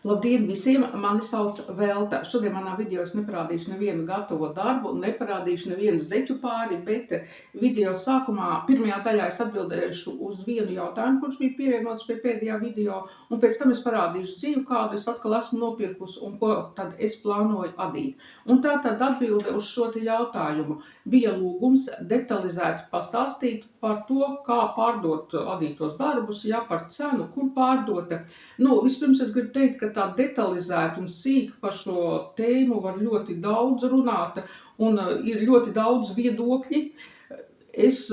Labdien visiem! Mani sauc Velta. Šodien manā video es neparādīšu nevienu gatavo darbu, neparādīšu nevienu zeķu pāri, bet video sākumā, pirmajā daļā es atbildēšu uz vienu jautājumu, kurš bija pievienots pie pēdējā video, un pēc tam es parādīšu dzīvu, kādu es atkal esmu nopirkusi un ko tad es plānoju adīt. Un tā tad atbilde uz šo te jautājumu bija lūgums detalizēti pastāstīt par to, kā pārdot adītos darbus, ja par cenu, kur pārdota. Vispirms es gribu teikt, ka tā detalizēti un sīk par šo tēmu var ļoti daudz runāt, un ir ļoti daudz viedokļi. Es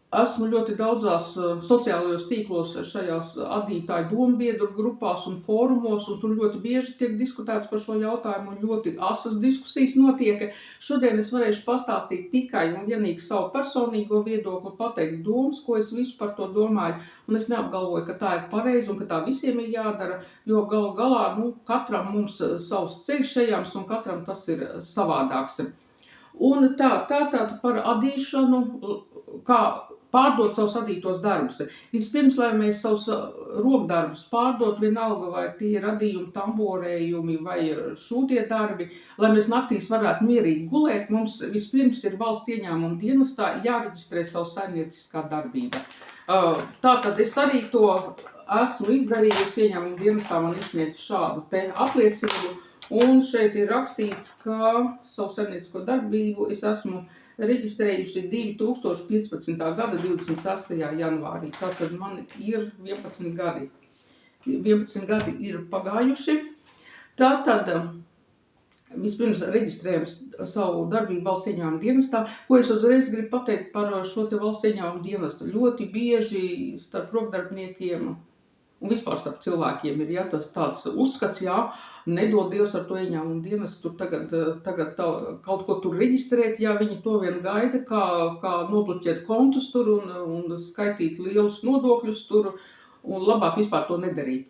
esmu ļoti daudzās sociālajos tīklos, šajās adītāju dombiedru grupās un fórumos, un tur ļoti bieži tiek diskutēts par šo jautājumu, un ļoti asas diskusijas notiek. Šodien es varēšu pastāstīt tikai un vienīgi savu personīgo viedokli, pateikt domas, ko es visu par to domāju, un es neapgalvoju, ka tā ir pareizi un ka tā visiem ir jādara, jo galu galā, katram mums savs ceļš ejams, un katram tas ir savādāks. Un tātad par adīšanu, kā pārdot savus adītos darbus. Vispirms, lai mēs savus rokdarbus pārdot, vienalga vai tie ir adījumi, tamborējumi vai šūtie darbi, lai mēs naktīs varētu mierīgi gulēt, mums vispirms ir valsts ieņēmuma dienestā jāreģistrē savu saimnieciskā darbība. Tātad es arī to esmu izdarījusi, ieņēmuma dienestā man izsniedz šādu te apliecību, un šeit ir rakstīts, ka savu saimniecisko darbību es esmu reģistrējuši 2015. gada 26. janvārī. Tātad man ir 11 gadi. 11 gadi ir pagājuši. Tātad vispirms reģistrējam savu darbību valsts ieņēmuma dienestā, ko es uzreiz gribu pateikt par šo te valsts ieņēmuma dienestu. Ļoti bieži starp rokdarbniekiem un vispār starp cilvēkiem ir tas tāds uzskats, nedod Dievs ar to ieņēmumu dienestu, tagad kaut ko tur reģistrēt, viņi to vien gaida, kā nobloķēt kontus tur un skaitīt lielus nodokļus tur, un labāk vispār to nedarīt,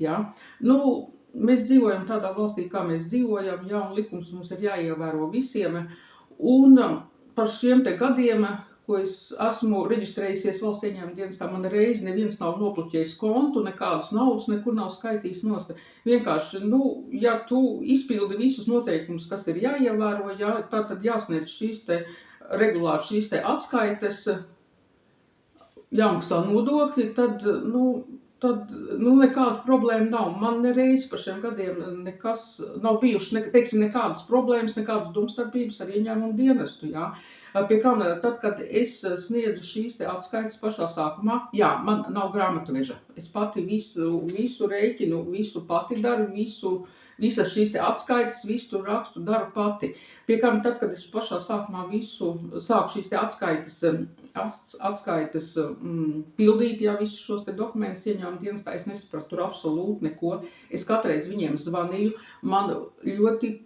Mēs dzīvojam tādā valstī, kā mēs dzīvojam, un likums mums ir jāievēro visiem, un par šiem te gadiem, ko es esmu reģistrējusies valsts ieņēmuma dienestā, man reizi neviens nav nobloķējis kontu, nekādas naudas nekur nav skaitījis nost. Vienkārši, ja tu izpildi visus noteikumus, kas ir jāievēro, tad jāsniedz regulāri šīs te atskaites, jāmaksā nodokļi, tad nekāda problēma nav. Man nereiz par šiem gadiem nekas nav bijuši, nekādas problēmas, nekādas domstarpības ar ieņēmumu dienestu, Pie kā tad, kad es sniedzu šīs te atskaites pašā sākumā, man nav grāmatveža. Es pati visu rēķinu, visu pati daru, visas šīs te atskaites, visu tur rakstu, daru pati. Pie kā tad, kad es pašā sākumā sāku šīs te atskaites pildīt, visus šos te dokumentus ieņēmuma dienestā, es nesapratu tur absolūti neko. Es katreiz viņiem zvanīju, man ļoti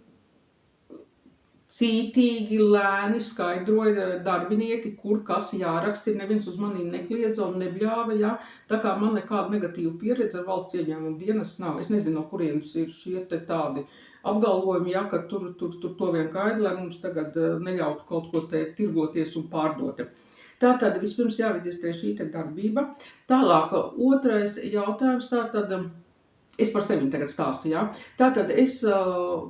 cītīgi, lēni skaidroja darbinieki, kur kas jāraksta, neviens uz manī nekliedza un nebļāva, Tā kā man nekāda negatīva pieredze ar valsts ieņēmumu dienestu nav. Es nezinu, no kurienes ir šie te tādi apgalvojumi, ka tur to vien gaida, lai mums tagad neļautu kaut ko te tirgoties un pārdot. Tātad vispirms jāreģistrē šī te darbība. Tālāk, otrais jautājums, es par sevi tagad stāstu, Tātad es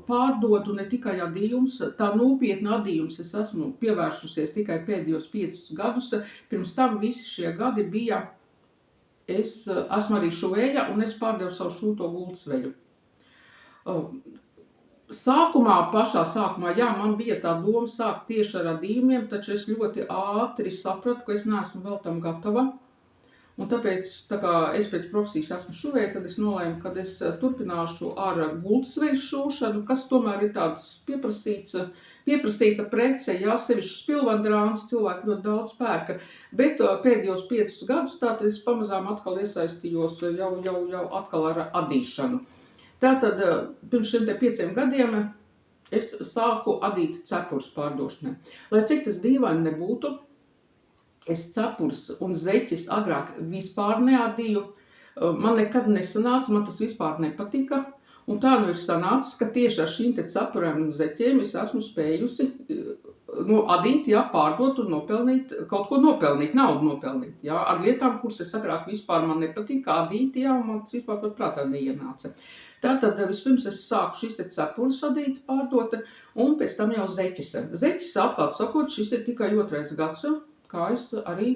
pārdodu ne tikai adījumus, tā nopietna adījums es esmu pievērsusies tikai pēdējos 5 gadus. Pirms tam visi šie gadi bija, es esmu arī šuvēja un es pārdevu savu šūto gultsveļu. Pašā sākumā, man bija tā doma sākt tieši ar adījumiem, taču es ļoti ātri sapratu, ka es neesmu vēl tam gatava. Un tāpēc, tā kā es pēc profesijas esmu šuvēja, tad es nolēmu, ka es turpināšu ar gultsveļu šūšanu, kas tomēr ir tāds pieprasīta prece, sevišķi spilvendrāns, cilvēki ļoti daudz pērka. Bet pēdējos 5 gadus tātad es pamazām atkal iesaistījos jau atkal ar adīšanu. Tātad pirms šiem 5 gadiem es sāku adīt cepures pārdošanai. Lai cik tas dīvaini nebūtu, es cepures un zeķes agrāk vispār neadīju, man nekad nesanāca, man tas vispār nepatika, un tā ir sanācis, ka tieši ar šīm te cepurēm un zeķiem es esmu spējusi adīt, pārdot un nopelnīt, kaut ko nopelnīt, naudu nopelnīt, ar lietām, kuras es agrāk vispār man nepatika adīt, un man tas vispār pat prātā neienāca. Tātad vispirms es sāku šīs te cepures adīt pārdot, un pēc tam jau zeķis. Zeķis, atklāt sakot, šis ir tikai 2. gads, kā es arī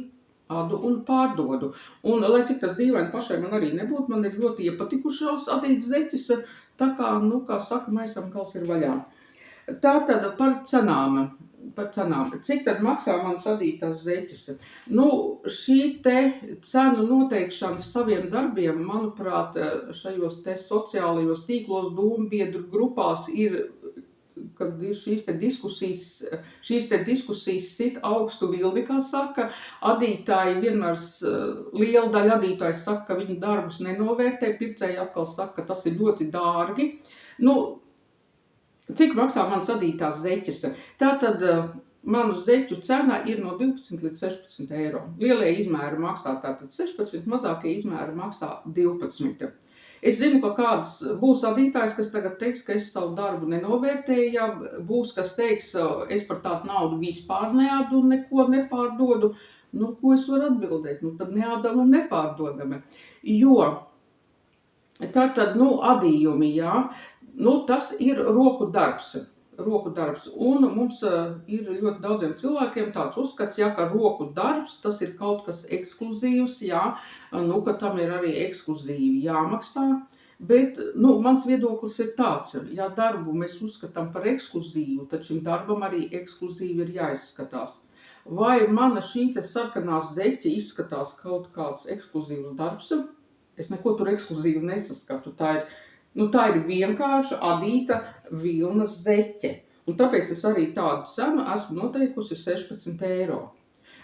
adu un pārdodu. Un, lai cik tas dīvaini pašai man arī nebūtu, man ir ļoti iepatikušās adīt zeķis, tā kā, kā saka, maisam gals ir vaļā. Tātad par cenām. Cik tad maksā man sadītās zeķis? Šī te cenu noteikšana saviem darbiem, manuprāt, šajos te sociālajos tīklos, dūmbiedru grupās ir, kad ir šīs te diskusijas sit augstu vilni, kā saka, adītāji vienmēr, liela daļa adītāji saka, ka viņu darbus nenovērtē, pircēji atkal saka, ka tas ir ļoti dārgi. Cik maksā man sadītās zeķes? Tātad manu zeķu cena ir no 12 līdz 16 eiro. Lielie izmēri maksā tātad 16, mazākie izmēri maksā 12. Es zinu, ka kāds būs adītājs, kas tagad teiks, ka es savu darbu nenovērtēju, ja būs, kas teiks, es par tādu naudu vispār neādu un neko nepārdodu. Ko es varu atbildēt? Tad neādam un nepārdodam. Jo tātad, adījumi, jā. Tas ir roku darbs, un mums ir ļoti daudziem cilvēkiem tāds uzskats, ka roku darbs, tas ir kaut kas ekskluzīvs, ka tam ir arī ekskluzīvi jāmaksā, bet, mans viedoklis ir tāds, ja darbu mēs uzskatām par ekskluzīvu, tad šim darbam arī ekskluzīvi ir jāizskatās. Vai mana šī te sarkanā zeķe izskatās kaut kāds ekskluzīvs darbs? Es neko tur ekskluzīvu nesaskatu, tā ir vienkārša adīta vilnas zeķe. Un tāpēc es arī tādu cenu esmu noteikusi 16 eiro.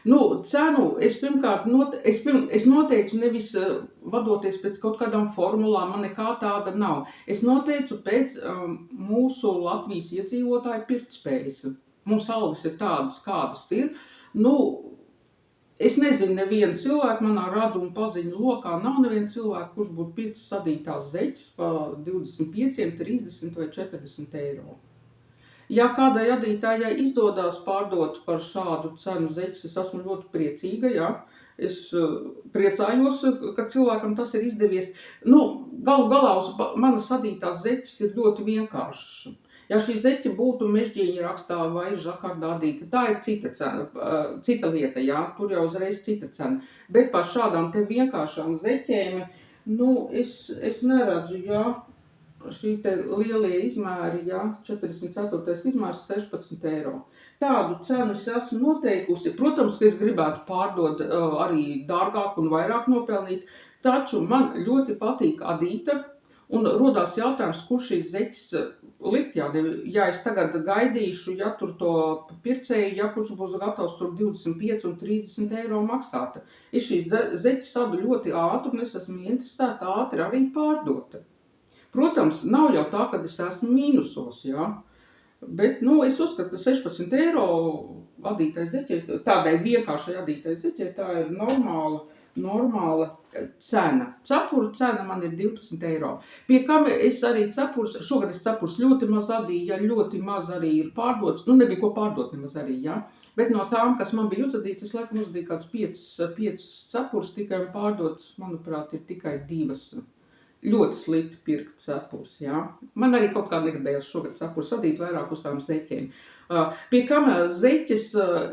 Cenu es pirmkārt es noteicu nevis vadoties pēc kaut kādām formulām, man nekā tāda nav. Es noteicu pēc mūsu Latvijas iedzīvotāju pirktspējas. Mums algas ir tādas, kādas ir. Es nezinu nevienu cilvēku, manā radu un paziņu lokā nav nevienu cilvēku, kurš būtu pircis sadītās zeķes pa 25, 30 vai 40 eiro. Ja kādai adītājai izdodās pārdot par šādu cenu zeķes, es esmu ļoti priecīga, jā. Es priecājos, ka cilvēkam tas ir izdevies. Galu galā uz manas adītās zeķes ir ļoti vienkāršas. Ja šī zeķe būtu mežģīņa rakstā vai žakardā adīta, tā ir cita lieta, jā, tur jau uzreiz cita cena. Bet par šādām te vienkāršām zeķēm, es neredzu, jā, šī te lielie izmēri, jā, 44. izmērs 16 eiro. Tādu cenu es esmu noteikusi. Protams, ka es gribētu pārdot arī dārgāk un vairāk nopelnīt, taču man ļoti patīk adīta. Un rodās jautājums, kur šīs zeķes likt, ja es tagad gaidīšu, ja tur to pircēju, kurš būs gatavs tur 25 un 30 eiro maksāt. Es šīs zeķes adu ļoti ātri, un es esmu interesēta ātri arī pārdot. Protams, nav jau tā, kad es esmu mīnusos, jā. Bet, es uzskatu, ka 16 eiro adītai zeķei, tādai vienkāršai adītai zeķei, tā ir normāla cena. Cepuru cena man ir 12 eiro. Pie kam es arī šogad es cepurs ļoti maz adīju, ja ļoti maz arī ir pārdots. Nebija ko pārdot nemaz arī, jā. Bet no tām, kas man bija uzadīts, es laikam uzadīju kāds 5 cepurs tikai un pārdots, manuprāt, ir tikai 2. Ļoti slikti pirkt cepurs, jā. Man arī kaut kā negribējās šogad cepurs adīt vairāk uz tām zeķēm. Pie kam zeķes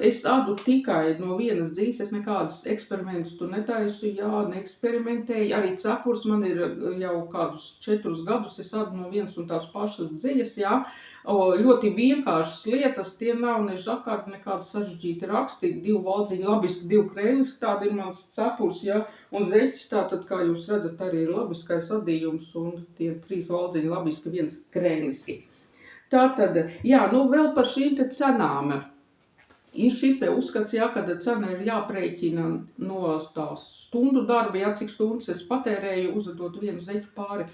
es adu tikai no vienas dzīves, es nekādas eksperimentus tur netaisu, jā, neeksperimentēju. Arī cepurs man ir jau kādus 4 gadus, es adu no vienas un tās pašas dziļas, jā. Ļoti vienkāršas lietas, tie nav ne žakardi, nekādi sarežģīti raksti, 2 valdziņi labiski, 2 krēliski, tāda ir mans cepurs, jā. Un zeķes tātad, kā jūs redzat, arī ir labiskais adījums un tie 3 valdziņi labiski, 1 krēliski. Tātad, jā, vēl par šīm te cenām. Ir šis te uzskats, jā, kad cena ir jāprēķina no tās stundu darba, jā, cik stundas es patērēju uzvedot vienu zeķu pāri.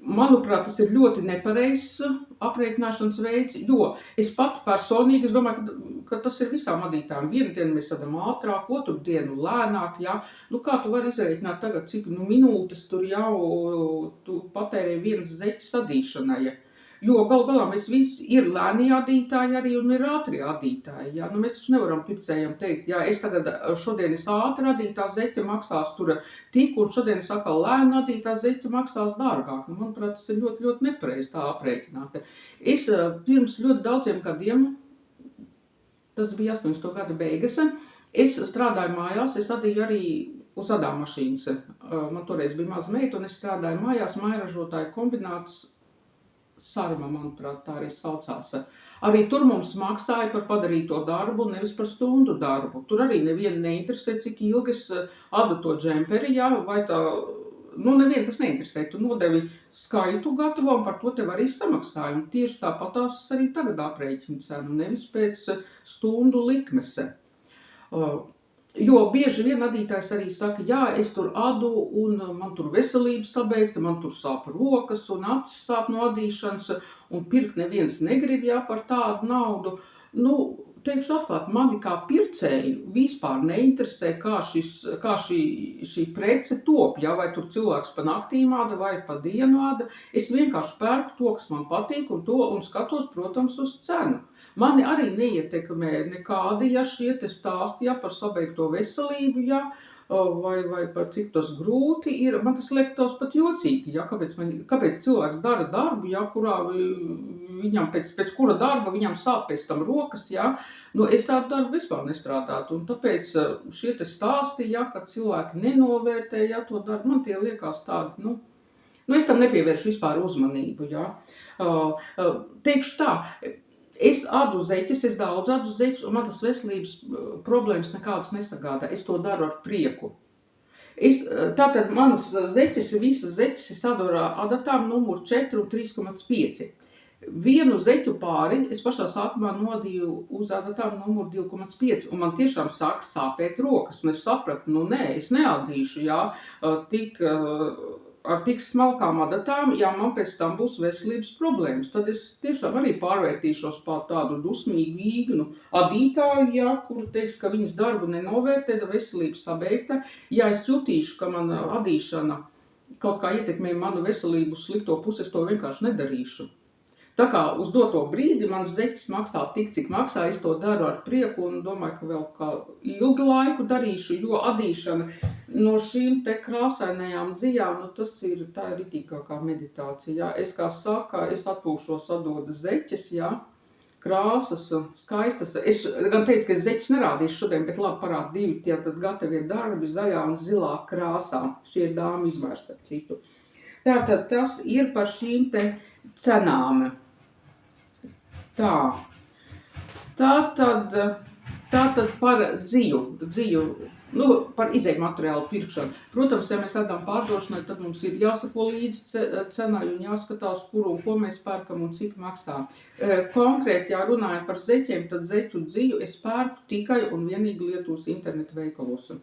Manuprāt, tas ir ļoti nepareizs aprēķināšanas veids, jo es pati personīgi, es domāju, ka tas ir visām adītām. Vienu dienu mēs sadam ātrāk, otru dienu lēnāk, jā. Kā tu vari izrēķināt tagad, cik minūtes tur jau tu patērēji vienas zeķes sadīšanai? Jo galu galā mēs visi ir lēnie adītāji arī un ir ātrie adītāji. Ja? Nu, mēs taču nevaram pircējiem teikt, ja es tagad šodien es ātri adītā zeķe maksās tur tik, un šodien es atkal lēni adītā zeķe maksās dārgāk. Nu, manuprāt, tas ir ļoti, ļoti nepareizi tā aprēķināt. Es pirms ļoti daudziem gadiem, tas bija 80. gada beigas, es strādāju mājās, es adīju arī uz adām mašīnas. Man toreiz bija maza meita, un es strādāju mājās, mājražotāju kombināts Sarma, manuprāt, tā arī saucās. Arī tur mums maksāja par padarīto darbu, nevis par stundu darbu. Tur arī nevienu neinteresē, cik ilgi es adu to džemperi, jā, vai tā, nu nevienu tas neinteresē. Tu nodevi skaitu gatavo, un par to tev arī samaksāja. Un tieši tāpatās es arī tagad aprēķinu cenu, nevis pēc stundu likmes. Jo bieži vien adītājs arī saka, jā, es tur adu un man tur veselība sabeigta, man tur sāp rokas un acis sāp no adīšanas un pirkt neviens negrib, jā, par tādu naudu. Nu, teikšu atklāt, mani kā pircēju vispār neinteresē, kā šī prece top, jā, vai tur cilvēks pa naktīm āda vai pa dienu āda. Es vienkārši pērku to, kas man patīk un skatos, protams, uz cenu. Mani arī neietekmē nekādi, ja šie te stāsti, ja, par sabeigto veselību, ja, vai par cik tas grūti ir. Man tas liekas pat jocīgi, ja, kāpēc cilvēks dara darbu, ja, kurā viņam pēc kura darba viņam sāp pēc tam rokas, ja. Nu, es tādu darbu vispār nestrādātu, un tāpēc šie te stāsti, ja, ka cilvēki nenovērtē, ja, to darbu, man tie liekas tādi, nu, es tam nepievēršu vispār uzmanību, ja. Teikšu tā, es adu zeķes, es daudz adu zeķes, un man tas veselības problēmas nekādas nesagādā. Es to daru ar prieku. Tātad manas zeķes, visas zeķes, es adu ar adatām numuru 4 un 3,5. Vienu zeķu pāri es pašā sākumā nodīju uz adatām numuru 2,5, un man tiešām sāk sāpēt rokas, un es sapratu, nu nē, es neadīšu, jā, ar tik smalkām adatām, ja man pēc tam būs veselības problēmas. Tad es tiešām arī pārvērtīšos pār tādu dusmīgu īgnu adītāju, ja, kur teiks, ka viņas darbu nenovērtē, veselības sabeigta. Ja es jutīšu, ka mana adīšana kaut kā ietekmē manu veselību slikto pusi, es to vienkārši nedarīšu. Tā kā uz doto brīdi mans zeķis maksā tik, cik maksā, es to daru ar prieku un domāju, ka vēl kā ilgu laiku darīšu, jo adīšana no šīm te krāsainajām dzijām, nu tā ir ritīgākā meditācija, jā. Es kā saka, es atpūšos adodu zeķes, jā, krāsas, skaistas. Es gan teicu, ka es zeķes nerādīšu šodien, bet labi parādu divi tie tad gatavie darbi zaļā un zilā krāsā. Šie ir dāma izvērsta ar citu. Tātad tas ir par šīm te cenām. Tātad par dziju, nu, par izejmateriālu pirkšanu. Protams, ja mēs ēdam pārdošanai, tad mums ir jāsako līdzi cenai un jāskatās, kuru un ko mēs pērkam un cik maksā. Konkrēti, ja runājam par zeķiem, tad zeķu dziju es pērku tikai un vienīgi Lietuvas internetu veikalos.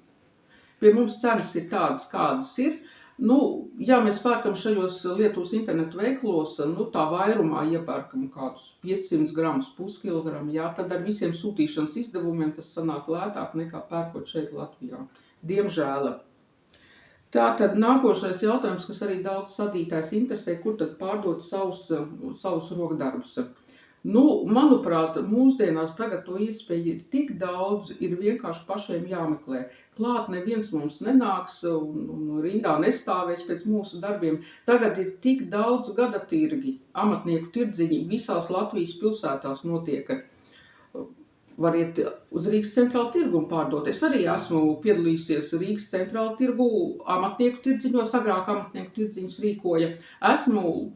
Pie mums cenas ir tādas, kādas ir. Nu, ja mēs pērkam šajos Lietuvas internetu veikalos, nu, tā vairumā iepērkam kādus 500 gramus, puskilogramu, jā, tad ar visiem sūtīšanas izdevumiem tas sanāk lētāk nekā pērkot šeit Latvijā. Diemžēl. Tātad nākošais jautājums, kas arī daudz sadītājs interesē, kur tad pārdot savus rokdarbus. Nu, manuprāt, mūsdienās tagad to iespēju ir tik daudz, ir vienkārši pašiem jāmeklē. Klāt neviens mums nenāks un rindā nestāvēs pēc mūsu darbiem. Tagad ir tik daudz gadatirgi, amatnieku tirdziņi, visās Latvijas pilsētās notiek. Variet uz Rīgas centrālu tirgu un pārdot. Es arī esmu piedalījusies Rīgas centrālu tirgu, amatnieku tirdziņos, agrāk amatnieku tirdziņus rīkoja. Esmu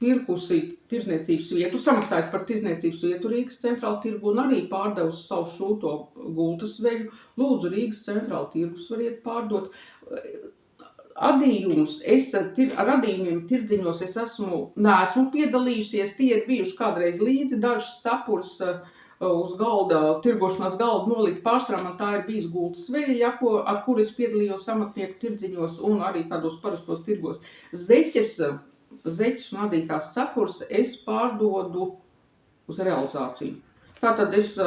pirkusi tirdzniecības vietu, samaksājis par tirdzniecības vietu Rīgas centrāla tirgu un arī pārdevusi savu šūto gultas veļu. Lūdzu, Rīgas centrāla tirgus variet pārdot. Adījumus, ar adījumiem tirdziņos es neesmu piedalījusies, tie ir bijuši kādreiz līdzi, dažas cepures uz galda, tirgošanās galda nolikt pārsvarā, man tā ir bijis gultas veļa, ar kur es piedalījos amatnieku tirdziņos un arī tādos parastos tirgos. Zeķes un adītās cepures es pārdodu uz realizāciju. Tātad es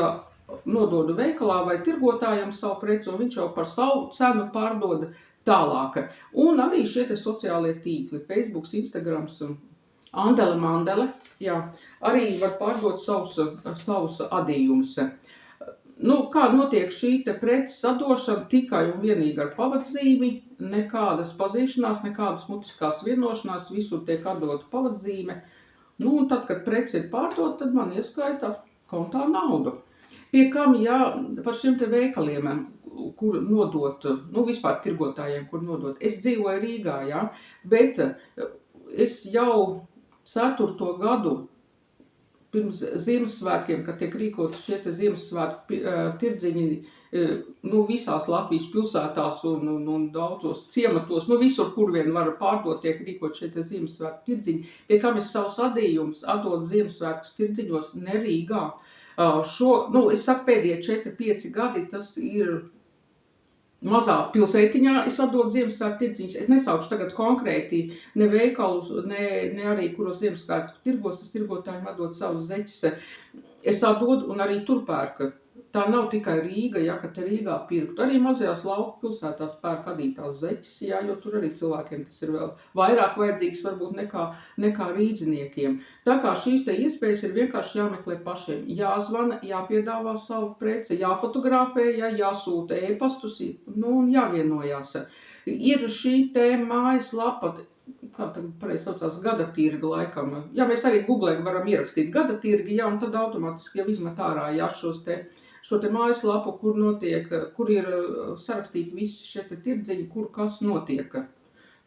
nododu veikalā vai tirgotājam savu preci, un viņš jau par savu cenu pārdoda tālāk. Un arī šie te sociālie tīkli, Facebook, Instagrams, Andele Mandele, jā, arī var pārdot savus adījumus. Kā notiek šī te preces sadošana tikai un vienīgi ar pavadzīmi, nekādas pazīšanās, nekādas mutiskās vienošanās, visur tiek atdota pavadzīme. Un tad, kad prece ir pārdota, tad man ieskaita kontā naudu. Pie kam, par šiem te veikaliem, kur nodot, vispār tirgotājiem, kur nodot. Es dzīvoju Rīgā, bet es jau 4. gadu pirms Ziemassvētkiem, kad tiek rīkoti šie te Ziemassvētku tirdziņi, visās Latvijas pilsētās un daudzos ciematos, visur, kur vien var pārdot, tiek rīkot šie te Ziemassvētku tirdziņi, pie kam es savus adījumus atdodu Ziemassvētku tirdziņos, ne Rīgā. Es saku, pēdējie 4-5 gadi, tas ir mazā pilsētiņā, es atdodu Ziemassvētku tirdziņus. Es nesaukšu tagad konkrēti ne veikalus, ne arī, kuros Ziemassvētku tirgos, es tirgotājiem atdodu savus zeķes. Es atdodu un arī tur pērku. Tā nav tikai Rīga, ka te Rīgā pirkt. Arī mazajās lauku pilsētās pērk adītās zeķes, jo tur arī cilvēkiem tas ir vēl vairāk vajadzīgs varbūt nekā rīdziniekiem. Tā kā šīs te iespējas ir vienkārši jāmeklē pašiem. Jāzvana, jāpiedāvā savu preci, jāfotografē, jāsūta e-pastus, un jāvienojās. Ir šī te mājaslapa, kā tagad pareizi saucās, gadatirgi laikam. Mēs arī Googlē varam ierakstīt gadatirgi, un tad automātiski jau izmet ārā, šo te mājaslapu, kur ir sarakstīti visi šie te tirdziņi, kur kas notiek.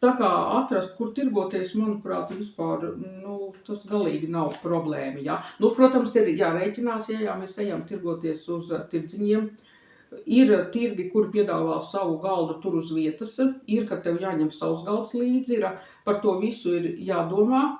Tā kā atrast, kur tirgoties, manuprāt, vispār, tas galīgi nav problēma, Protams, ir jārēķinās, mēs ejam tirgoties uz tirdziņiem. Ir tirgi, kuri piedāvā savu galdu tur uz vietas, ir, ka tev jāņem savs galds līdzi, par to visu ir jādomā.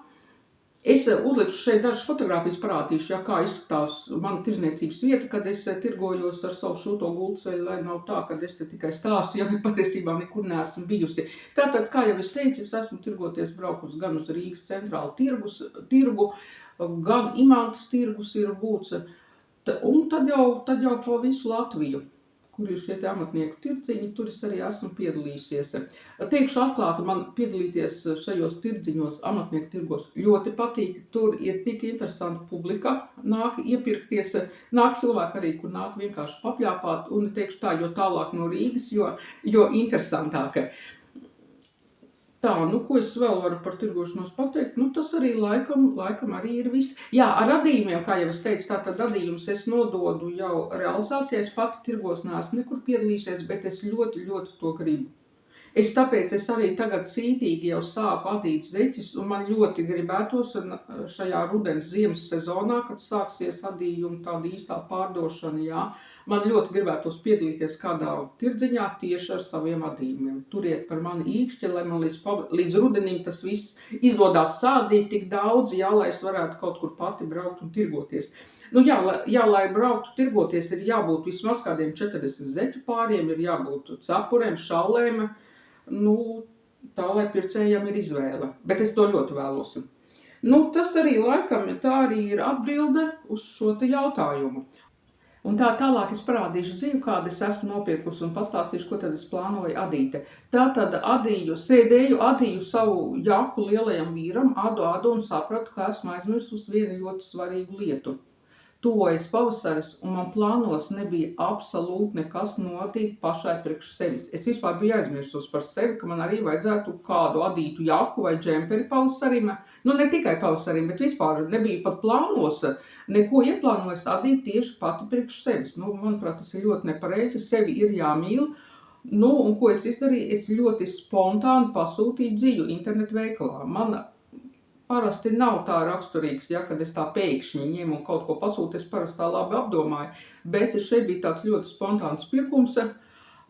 Es uzlikšu šeit dažas fotogrāfijas parādīšu, kā izskatās mana tirdzniecības vieta, kad es tirgojos ar savu šūto gultsveļu, lai nav tā, ka es te tikai stāstu, bet patiesībā nekur neesmu bijusi. Tātad, kā jau es teicu, es esmu tirgoties braukus gan uz Rīgas centrālu tirgu, gan Imantas tirgus ir būts, un tad jau pa visu Latviju, kur ir šie te amatnieku tirdziņi, tur es arī esmu piedalījusies. Teikšu atklāti, man piedalīties šajos tirdziņos, amatnieku tirgos ļoti patīk. Tur ir tik interesanta publika, nāk iepirkties, nāk cilvēki arī, kur nāk vienkārši papļāpāt, un teikšu tā, jo tālāk no Rīgas, jo interesantāk. Tā, ko es vēl varu par tirgošanos pateikt? Tas arī laikam arī ir viss. Ar adījumiem, kā jau es teicu, tātad adījumus es nododu jau realizācijai. Es pati tirgos neesmu nekur piedalījusies, bet es ļoti, ļoti to gribu. Tāpēc es arī tagad cītīgi jau sāku adīt zeķes, un man ļoti gribētos šajā rudens ziemas sezonā, kad sāksies adījumi, tāda īstā pārdošana, man ļoti gribētos piedalīties kādā tirdziņā tieši ar saviem adījumiem. Turiet par mani īkšķi, lai man līdz rudenim tas viss izdodās sādīt tik daudz, lai es varētu kaut kur pati braukt un tirgoties. Lai brauktu tirgoties, ir jābūt vismaz kādiem 40 zeķu pāriem, ir jābūt cepurēm, šallēm, tā, lai pircējiem ir izvēle. Bet es to ļoti vēlos. Tas arī laikam, tā arī ir atbilde uz šo te jautājumu. Un tā tālāk es parādīšu dzīvi, kādu es esmu nopirkusi un pastāstīšu, ko tad es plānoju adīt. Tātad adīju savu jaku lielajam vīram, adu un sapratu, ka esmu aizmirsus vienu ļoti svarīgu lietu. Tuvojas pavasaris, un man plānos nebija absolūti nekas noadīt pašai priekš sevis. Es vispār biju aizmirsus par sevi, ka man arī vajadzētu kādu adītu jaku vai džemperi pavasarim. Ne tikai pavasarim, bet vispār nebija pat plānos, neko ieplānojis adīt tieši pati priekš sevis. Manuprāt, tas ir ļoti nepareizi, sevi ir jāmīl. Un ko es izdarīju? Es ļoti spontāni pasūtīju dziju internetu veikalā. Man parasti nav tā raksturīgs, kad es tā pēkšņi ņemu un kaut ko pasūtu, es parasti tā labi apdomāju, bet šeit bija tāds ļoti spontāns pirkums.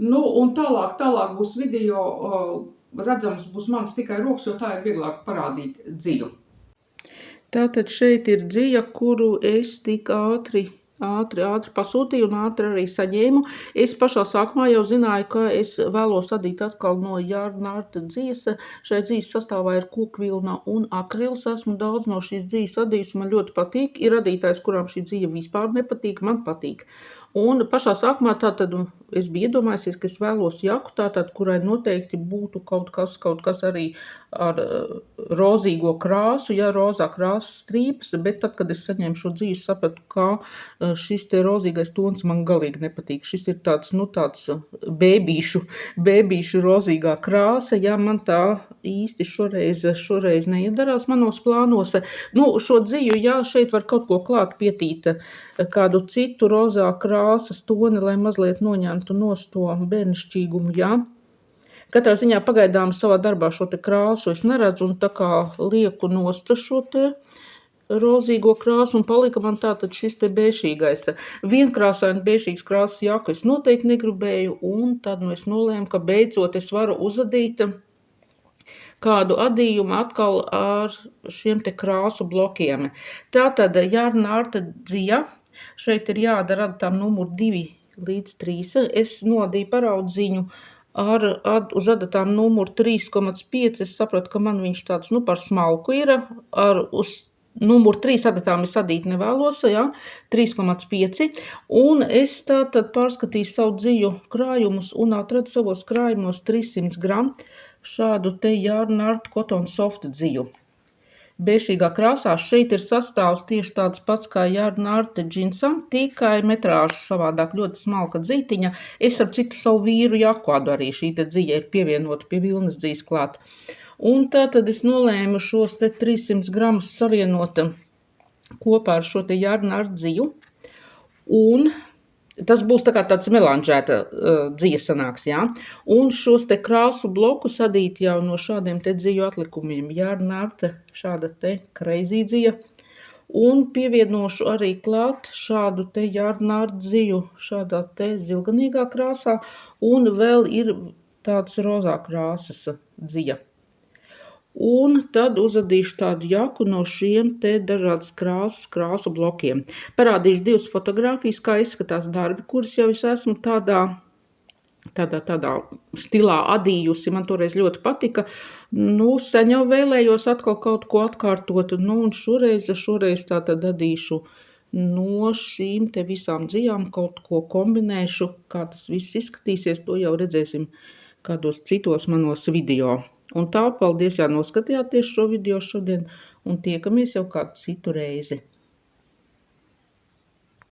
Un tālāk būs video, redzams būs mans tikai rokas, jo tā ir vieglāk parādīt dziju. Tātad šeit ir dzija, kuru es tik ātri pasūtīju un ātri arī saņēmu. Es pašā sākumā jau zināju, ka es vēlos adīt atkal no Jārnārta dzijas. Šai dzijas sastāvā ir kokvilna un akrils. Esmu daudz no šīs dzijas adījusi, man ļoti patīk. Ir adītājs, kurām šī dzija vispār nepatīk, man patīk. Un pašā sākumā tātad es biju iedomājusies, ka es vēlos jaku tātad, kurai noteikti būtu kaut kas arī ar rozīgo krāsu, ja, rozā krāsas strīpas, bet tad, kad es saņēmu šo dzīvi, sapratu, ka šis te rozīgais tons man galīgi nepatīk. Šis ir tāds bēbīšu rozīgā krāsa, ja, man tā īsti šoreiz neiedarās manos plānos. Šo dzīvi, jā, šeit var kaut ko klāt pietīt, kādu citu rozā krāsas toni, lai mazliet noņemtu nost to bērnišķīgumu, jā. Katrā ziņā pagaidām savā darbā šo te krāsu es neredzu, un tā kā lieku nost šo te rozīgo krāsu, un palika man tātad šis te bēšīgais. Vienkrāsaini bēšīgs krāsas jaku es noteikti negribēju, un tad es nolēmu, ka beidzot es varu uzadīt kādu adījumu atkal ar šiem te krāsu blokiem. Tātad Jārna Ārta dzija, šeit ir jādara adatām numur 2 līdz 3. Es nodīju paraudziņu uz adatām numur 3,5. Es sapratu, ka man viņš tāds, par smalku ir. Uz numur 3 adatām es adīt nevēlos, jā, 3,5. Un es tātad pārskatīju savu dziju krājumus un atradu savos krājumos 300 gramu šādu te Jārna Ārta Cotton Soft dziju. Bēšīgā krāsā šeit ir sastāvs tieši tāds pats kā Jārna Ārta džinsam, tikai metrāžu savādāk, ļoti smalka dzītiņa. Es ar citu savu vīru jakādu arī šī te dzija ir pievienota pie vilnas dzijas klāt. Un tātad es nolēmu šos te 300 gramus savienot kopā ar šo te Jārna Ārta dziju. Un tas būs tā kā tāds melanžēta dzija sanāks, jā. Un šos te krāsu bloku sadīt jau no šādiem te dziju atlikumiem. Jārna Ārta šāda te crazy dzija. Un pievienošu arī klāt šādu te Jārna Ārta dziju šādā te zilganīgā krāsā. Un vēl ir tāds rozā krāsas dzija. Un tad uzadīšu tādu jaku no šiem te dažādas krāsu blokiem. Parādīšu 2 fotogrāfijas, kā izskatās darbi, kuras jau es esmu tādā stilā adījusi. Man toreiz ļoti patika. Sen jau vēlējos atkal kaut ko atkārtot. Un šoreiz tātad adīšu no šīm te visām dzijām, kaut ko kombinēšu. Kā tas viss izskatīsies, to jau redzēsim kādos citos manos video. Un tā, paldies, ja noskatījāties šo video šodien, un tiekamies jau kādu citu reizi.